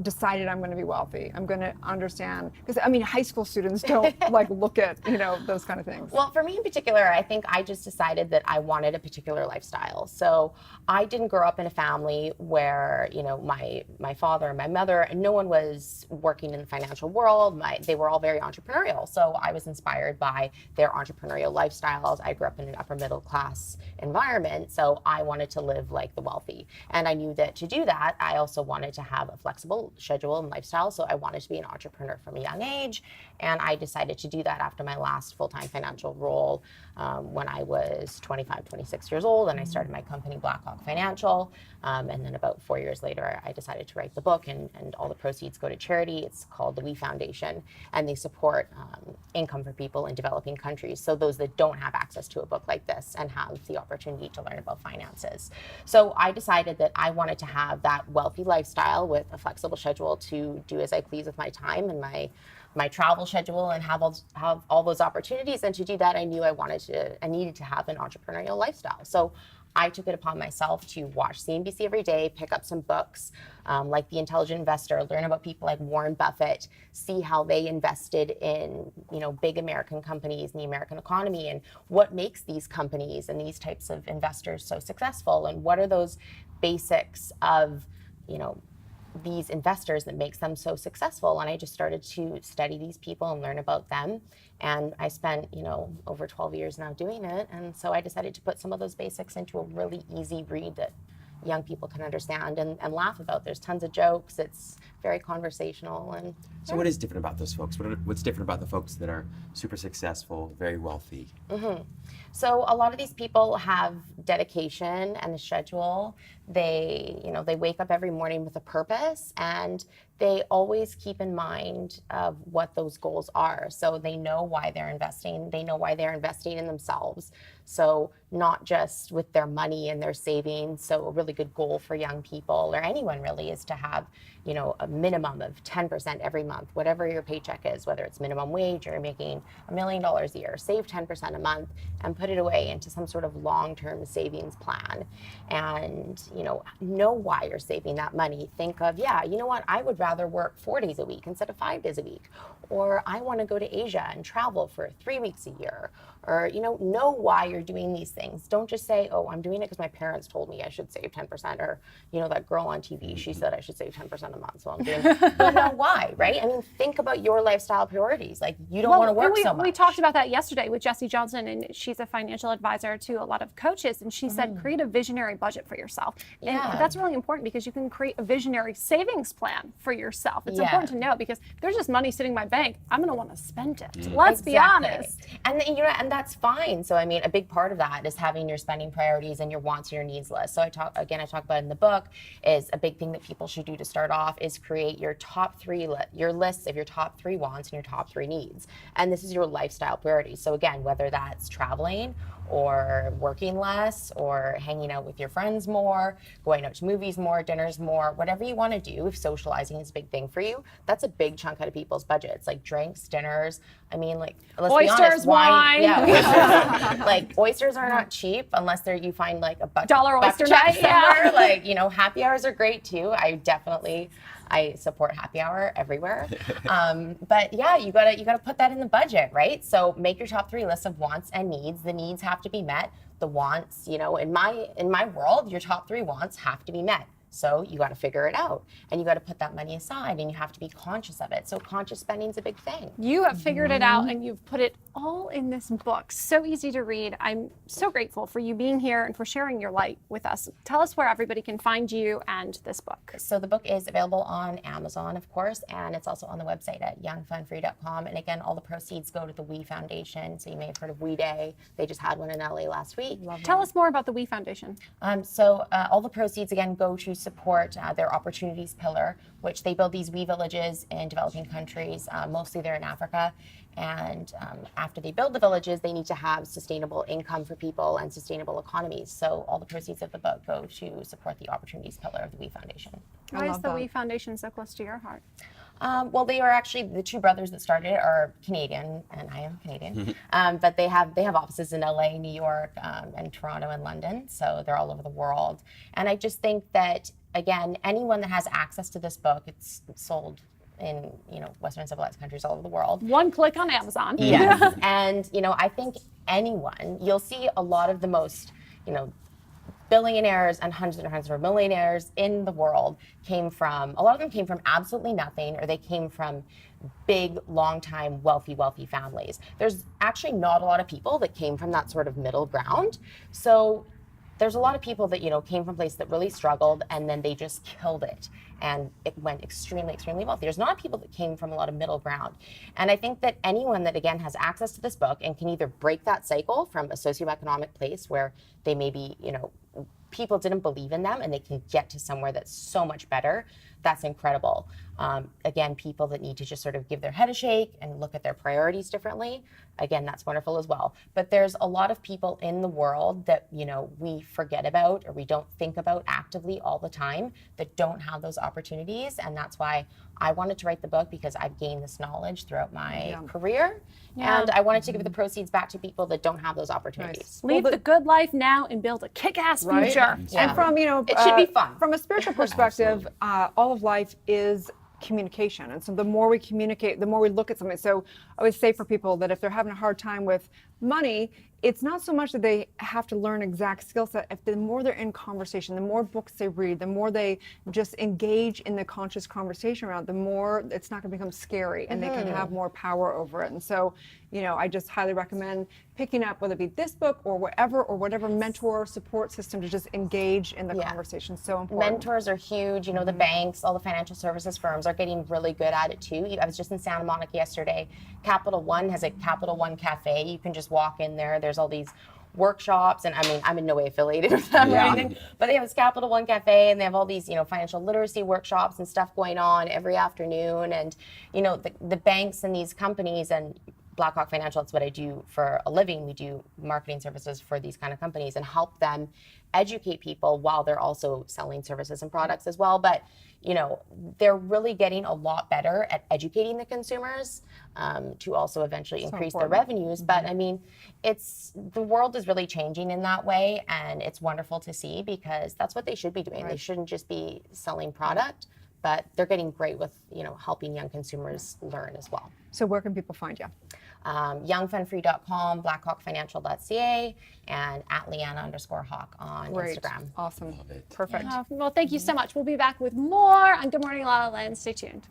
decided I'm going to be wealthy. I'm going to understand, because high school students don't look at those kind of things. Well, for me in particular, I think I just decided that I wanted a particular lifestyle. So I didn't grow up in a family where my father and my mother, and no one was working in the financial world. They were all very entrepreneurial. So I was inspired by their entrepreneurial lifestyles. I grew up in an upper middle class environment, so I wanted to live like the wealthy. And I knew that to do that, I also wanted to have a flexible schedule and lifestyle. So I wanted to be an entrepreneur from a young age. And I decided to do that after my last full-time financial role when I was 25, 26 years old. And I started my company, Blackhawk Financial. And then about 4 years later, I decided to write the book, and all the proceeds go to charity. It's called the We Foundation, and they support income for people in developing countries. So those that don't have access to a book like this and have the opportunity to learn about finances. So I decided that I wanted to have that wealthy lifestyle with a flexible schedule to do as I please with my time and my travel schedule and have all those opportunities. And to do that, I knew I needed to have an entrepreneurial lifestyle. So I took it upon myself to watch CNBC every day, pick up some books like The Intelligent Investor, learn about people like Warren Buffett, see how they invested in big American companies and the American economy, and what makes these companies and these types of investors so successful, and what are those basics of these investors that makes them so successful. And I just started to study these people and learn about them. And I spent, over 12 years now doing it. And so I decided to put some of those basics into a really easy read that young people can understand and laugh about. There's tons of jokes. It's very conversational. And so what is different about those folks? What's different about the folks that are super successful, very wealthy? So a lot of these people have dedication and a schedule. They wake up every morning with a purpose, and they always keep in mind of what those goals are. So they know why they're investing. They know why they're investing in themselves. So not just with their money and their savings. So a really good goal for young people or anyone really is to have, a minimum of 10% every month, whatever your paycheck is, whether it's minimum wage or you're making $1 million a year, save 10% a month and put it away into some sort of long-term savings plan. And, know why you're saving that money. Think of, I would rather work 4 days a week instead of 5 days a week. Or I want to go to Asia and travel for 3 weeks a year. Or, know why you're doing these things. Don't just say, oh, I'm doing it because my parents told me I should save 10%. Or, that girl on TV, she said I should save 10% a month. So I'm doing it. You know why, right? Think about your lifestyle priorities. Like, you don't want to work so much. We talked about that yesterday with Jessie Johnson, and she's a financial advisor to a lot of coaches. And she said, create a visionary budget for yourself. And that's really important because you can create a visionary savings plan for yourself. It's important to know because there's just money sitting in my bank. I'm going to want to spend it. Let's be honest. And that's fine. So, a big part of that is having your spending priorities and your wants and your needs list. So I talk about in the book is a big thing that people should do to start off is create your top three, your lists of your top 3 wants and your top 3 needs. And this is your lifestyle priorities. So again, whether that's traveling or working less or hanging out with your friends more, going out to movies more, dinners more, whatever you want to do, if socializing is a big thing for you, that's a big chunk out of people's budgets, like drinks, dinners. I mean, like, let's be Oysters, honest, wine. Yeah, like oysters are not cheap unless you find like a Dollar oyster night, somewhere. Like, happy hours are great too. I support happy hour everywhere. But yeah, you gotta put that in the budget, right? So make your top 3 lists of wants and needs. The needs have to be met. The wants, in my world, your top 3 wants have to be met. So you got to figure it out, and you got to put that money aside, and you have to be conscious of it. So conscious spending is a big thing. You have figured it out, and you've put it all in this book. So easy to read. I'm so grateful for you being here and for sharing your light with us. Tell us where everybody can find you and this book. So the book is available on Amazon, of course, and it's also on the website at youngfunfree.com. And again, all the proceeds go to the We Foundation. So you may have heard of We Day. They just had one in LA last week. Tell us more about the We Foundation. So all the proceeds, again, go to support their opportunities pillar, which they build these We villages in developing countries. Mostly they're in Africa. And after they build the villages, they need to have sustainable income for people and sustainable economies. So all the proceeds of the book go to support the opportunities pillar of the We Foundation. Why is the We Foundation so close to your heart? Well, they are actually the 2 brothers that started it are Canadian, and I am Canadian. But they have offices in LA, New York, and Toronto and London. So they're all over the world. And I just think that, again, anyone that has access to this book, it's sold in Western civilized countries all over the world. One click on Amazon. Yes. And I think you'll see a lot of the most billionaires and hundreds of millionaires in the world a lot of them came from absolutely nothing, or they came from big, long-time, wealthy families. There's actually not a lot of people that came from that sort of middle ground. So there's a lot of people that, came from places that really struggled, and then they just killed it. And it went extremely, extremely wealthy. There's not people that came from a lot of middle ground. And I think that anyone that, again, has access to this book and can either break that cycle from a socioeconomic place where they maybe, people didn't believe in them, and they can get to somewhere that's so much better, that's incredible. Again, people that need to just sort of give their head a shake and look at their priorities differently, again, that's wonderful as well. But there's a lot of people in the world that, we forget about or we don't think about actively all the time that don't have those opportunities. And that's why I wanted to write the book, because I've gained this knowledge throughout my career. Yeah. And I wanted to give the proceeds back to people that don't have those opportunities. Leave the good life now and build a kick-ass future. Yeah. And from, it should be fun. From a spiritual perspective, all of life is communication. And so the more we communicate, the more we look at something. So I would say for people that if they're having a hard time with money, it's not so much that they have to learn exact skill set. If the more they're in conversation, the more books they read, the more they just engage in the conscious conversation around it, the more it's not going to become scary, and they can have more power over it. And so, I just highly recommend picking up, whether it be this book or whatever mentor support system, to just engage in the conversation. So important. Mentors are huge. The banks, all the financial services firms are getting really good at it too. I was just in Santa Monica yesterday. Capital One has a Capital One cafe. You can just walk in there. There's all these workshops, and I mean, I'm in no way affiliated with them or anything, but they have this Capital One cafe, and they have all these, financial literacy workshops and stuff going on every afternoon. And, the banks and these companies, and Blackhawk Financial, that's what I do for a living. We do marketing services for these kind of companies and help them educate people while they're also selling services and products as well. But, they're really getting a lot better at educating the consumers to also eventually increase their revenues. But I mean, the world is really changing in that way, and it's wonderful to see, because that's what they should be doing. They shouldn't just be selling product, but they're getting great with, helping young consumers learn as well. So where can people find you? Youngfunfree.com, blackhawkfinancial.ca, and at Leanna_Hawk on Instagram. Awesome. Perfect. Well, thank you so much. We'll be back with more on Good Morning La La Land. Stay tuned.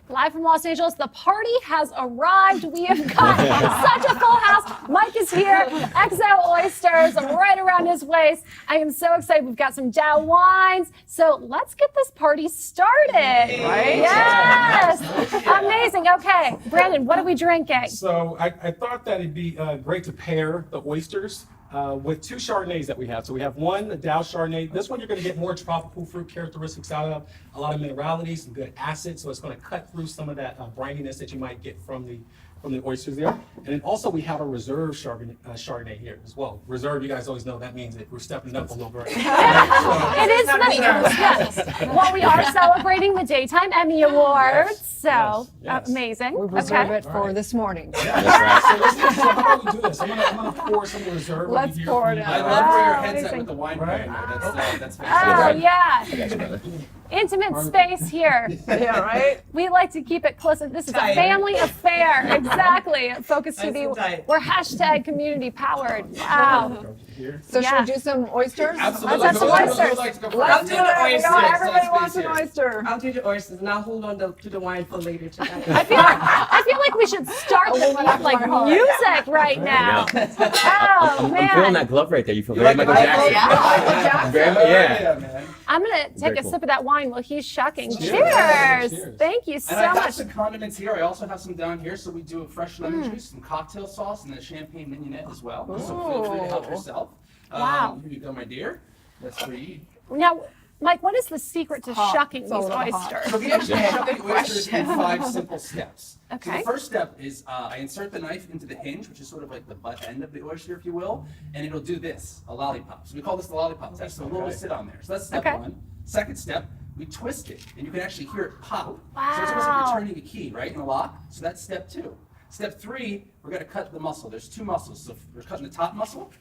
Live from Los Angeles, the party has arrived. We have got such a full house. Mike is here, XO oysters right around his waist. I am so excited. We've got some Dow wines. So let's get this party started. Right? Yes. Amazing. Okay, Brandon, what are we drinking? So I thought that it'd be great to pair the oysters with 2 Chardonnays that we have. So we have one, the Dow Chardonnay. This one you're going to get more tropical fruit characteristics out of, a lot of mineralities, some good acid. So it's going to cut through some of that brininess that you might get from the oysters there. And then also we have a reserve Chardonnay here as well. Reserve, you guys always know that means that we're stepping up a little bit. It is yes. Well, we are celebrating the Daytime Emmy Awards, so Yes. amazing. We reserve Okay. it for this morning. So how about we do this? I'm gonna pour some of the reserve over Let's here. pour it I out. love where your Oh, head's at amazing. with the wine Right. right. That's Oh, fantastic. yeah. Intimate space here. Yeah, right? We like to keep it close. This is a Tight. family affair. Exactly. Focus Nice TV. and tight. We're hashtag community powered. Wow. So Yeah. should we do some oysters? Absolutely. Let's have some Who would oysters. like to go Let's first? do it. We oysters. know everybody Let's wants face an it. oyster. I'll do the oysters, and I'll hold on to the wine for later tonight. I feel like we should start with like music right now. Oh I'm feeling man. that glove right there. You feel very Michael Jackson. Yeah. man. I'm gonna take Very a cool. sip of that wine while he's shucking. Cheers. Cheers. Cheers. Thank you so And I got much. some condiments here. I also have some down here. So we do a fresh lemon juice, some cocktail sauce, and then champagne mignonette as well. So feel free to help yourself. Wow. Here you go, my dear. That's for you. Now, Mike, what is the secret to shucking It's a these little hot. oysters? So we actually shuck the oysters in 5 simple steps. So Okay. the first step is I insert the knife into the hinge, which is sort of like the butt end of the oyster, if you will, and it'll do this, a lollipop. So we call this the lollipop test. So a little sit on there. So that's step Okay. 1. Second step, we twist it, and you can actually hear it pop. So it's almost like Wow. you're turning a key, right, in a lock. So that's step 2. Step 3, we're going to cut the muscle. There's 2 muscles. So we're cutting the top muscle.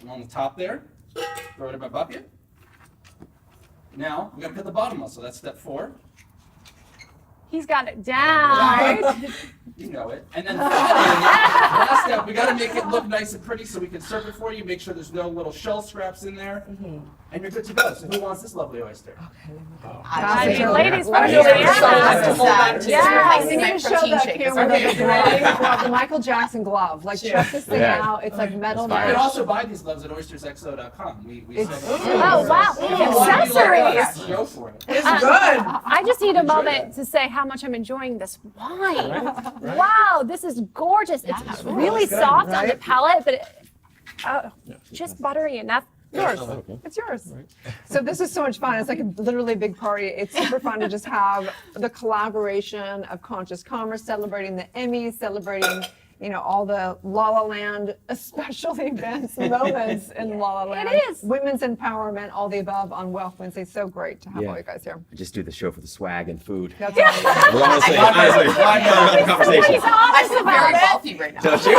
Along the top there. Throw it in my bucket. Now, we got to cut the bottom muscle. That's step 4. He's got it down. You know it. And then finally, last step, we got to make it look nice and pretty so we can serve it for you. Make sure there's no little shell scraps in there. And you're good to go. So who wants this lovely oyster? I mean, ladies first. Yeah. Yeah. You need to show that camera the Michael Jackson glove. Like, check this thing Yeah. out. It's like metal. You can also buy these gloves at oystersxo.com. We sell them. Oh, wow. If you want to be like us, Accessories. Go for it. It's good. I just need a moment to say how much I'm enjoying this wine. Wow, this is gorgeous. It's really soft on the palate, but just buttery enough. Yours. It's yours. So this is so much fun. It's like literally a big party. It's super fun to just have the collaboration of conscious commerce, celebrating the Emmys, celebrating, you know, all the LaLa Land special events, moments in LaLa Land. It is. Women's empowerment, all the above on Wealth Wednesday. So great to have all you guys here. I just do the show for the swag and food. That's all. We're honestly, conversation. He's honest about it. wealthy right now. Don't you?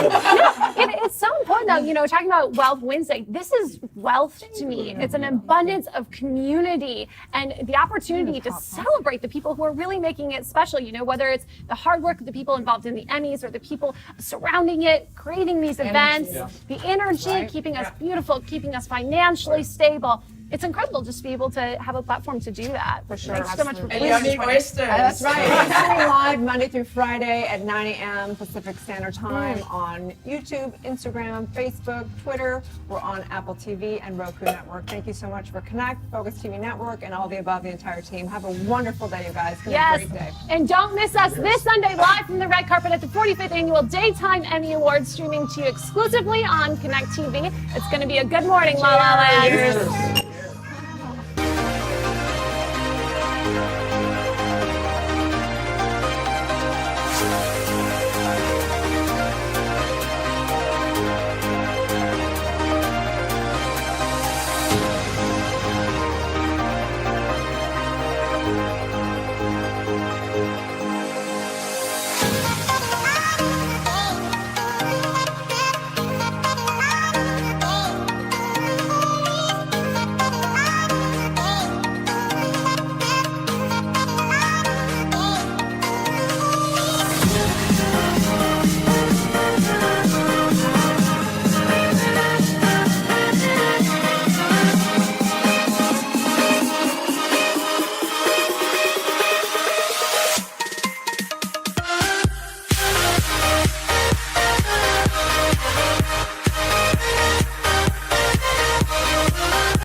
It's so important though, you know, talking about Wealth Wednesday, this is wealth to me. It's an abundance of community and the opportunity to celebrate the people who are really making it special, you know, whether it's the hard work of the people involved in the Emmys or the people surrounding it, creating these events, the energy, keeping us beautiful, keeping us financially stable. It's incredible just to be able to have a platform to do that. For sure. Thanks so much for And being yummy here. oysters. That's right. We're streaming live Monday through Friday at 9 a.m. Pacific Standard Time on YouTube, Instagram, Facebook, Twitter. We're on Apple TV and Roku Network. Thank you so much for Connect, Focus TV Network, and all the above, the entire team. Have a wonderful day, you guys. It's been Yes, a great day. and don't miss us this Sunday live from the red carpet at the 45th Annual Daytime Emmy Awards, streaming to you exclusively on Connect TV. It's going to be a good morning, La La Land.